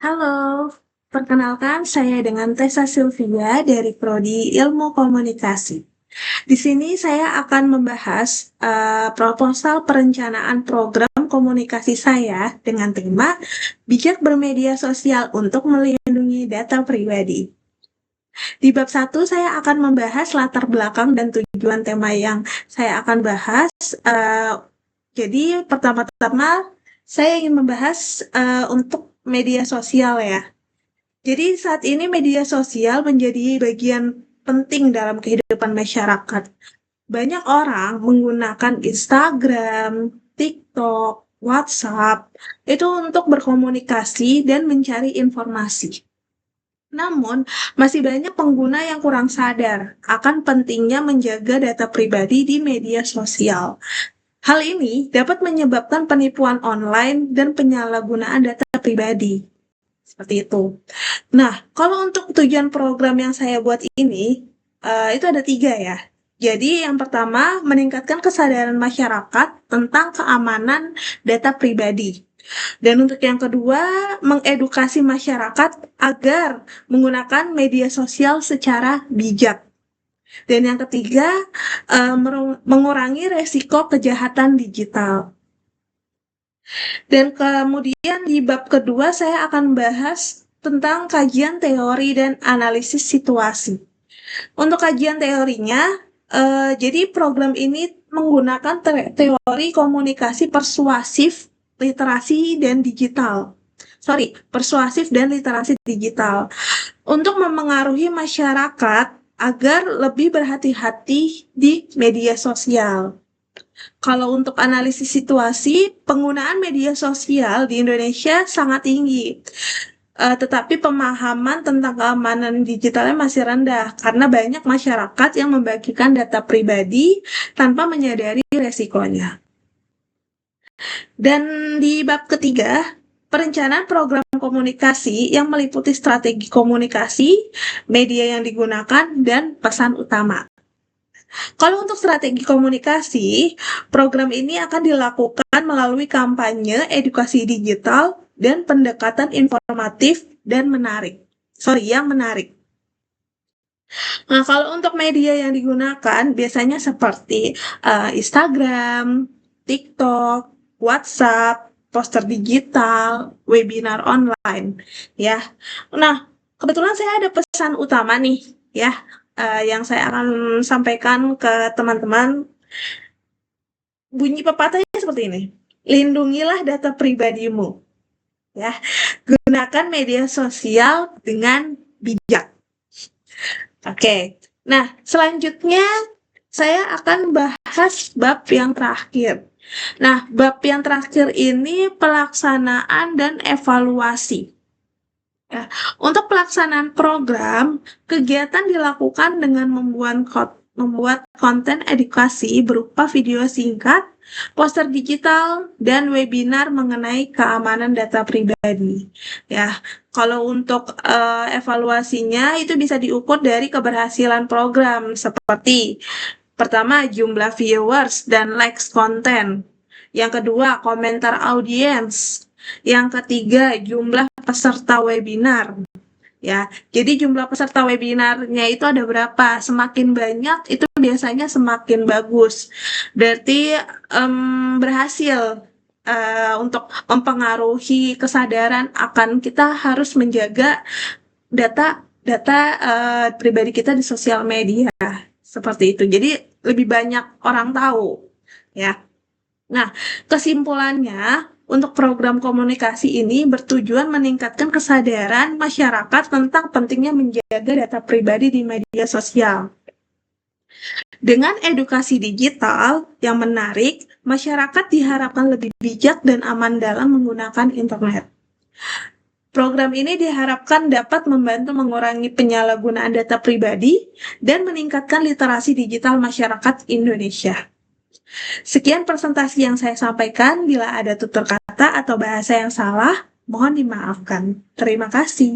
Halo, perkenalkan saya dengan Tessa Sylvia dari Prodi Ilmu Komunikasi. Di sini saya akan membahas proposal perencanaan program komunikasi saya dengan tema bijak bermedia sosial untuk melindungi data pribadi. Di bab 1 saya akan membahas latar belakang dan tujuan tema yang saya akan bahas. Jadi pertama-tama saya ingin membahas untuk media sosial ya. Jadi saat ini media sosial menjadi bagian penting dalam kehidupan masyarakat. Banyak orang menggunakan Instagram, TikTok, WhatsApp itu untuk berkomunikasi dan mencari informasi. Namun, masih banyak pengguna yang kurang sadar akan pentingnya menjaga data pribadi di media sosial. Hal ini dapat menyebabkan penipuan online dan penyalahgunaan data pribadi. Seperti itu. Nah, kalau untuk tujuan program yang saya buat ini, itu ada 3 ya. Jadi yang pertama, meningkatkan kesadaran masyarakat tentang keamanan data pribadi. Dan untuk yang kedua, mengedukasi masyarakat agar menggunakan media sosial secara bijak. Dan yang ketiga, mengurangi resiko kejahatan digital. Dan kemudian di bab kedua saya akan bahas tentang kajian teori dan analisis situasi. Untuk kajian teorinya, jadi program ini menggunakan teori komunikasi persuasif, literasi, dan digital. Persuasif dan literasi digital. Untuk memengaruhi masyarakat agar lebih berhati-hati di media sosial. Kalau untuk analisis situasi, penggunaan media sosial di Indonesia sangat tinggi. Tetapi pemahaman tentang keamanan digitalnya masih rendah karena banyak masyarakat yang membagikan data pribadi tanpa menyadari resikonya. Dan di bab ketiga, perencanaan program komunikasi yang meliputi strategi komunikasi, media yang digunakan, dan pesan utama. Kalau untuk strategi komunikasi, program ini akan dilakukan melalui kampanye edukasi digital dan pendekatan informatif dan yang menarik. Nah, kalau untuk media yang digunakan biasanya seperti Instagram, TikTok, WhatsApp, poster digital, webinar online, ya. Nah, kebetulan saya ada pesan utama nih, ya, yang saya akan sampaikan ke teman-teman. Bunyi pepatahnya seperti ini. Lindungilah data pribadimu. Ya, gunakan media sosial dengan bijak. Oke. Nah, selanjutnya saya akan bahas bab yang terakhir. Nah, bab yang terakhir ini pelaksanaan dan evaluasi. Ya, untuk pelaksanaan program, kegiatan dilakukan dengan membuat konten edukasi berupa video singkat, poster digital, dan webinar mengenai keamanan data pribadi. Ya, kalau untuk evaluasinya itu bisa diukur dari keberhasilan program seperti pertama jumlah viewers dan likes konten. Yang kedua, komentar audiens. Yang ketiga, jumlah peserta webinar. Ya, jadi jumlah peserta webinarnya itu ada berapa? Semakin banyak itu biasanya semakin bagus. Berarti berhasil untuk mempengaruhi kesadaran akan kita harus menjaga data pribadi kita di sosial media seperti itu. Jadi lebih banyak orang tahu, ya. Nah, kesimpulannya, untuk program komunikasi ini bertujuan meningkatkan kesadaran masyarakat tentang pentingnya menjaga data pribadi di media sosial. Dengan edukasi digital yang menarik, masyarakat diharapkan lebih bijak dan aman dalam menggunakan internet. Program ini diharapkan dapat membantu mengurangi penyalahgunaan data pribadi dan meningkatkan literasi digital masyarakat Indonesia. Sekian presentasi yang saya sampaikan. Bila ada tutur kata atau bahasa yang salah, mohon dimaafkan. Terima kasih.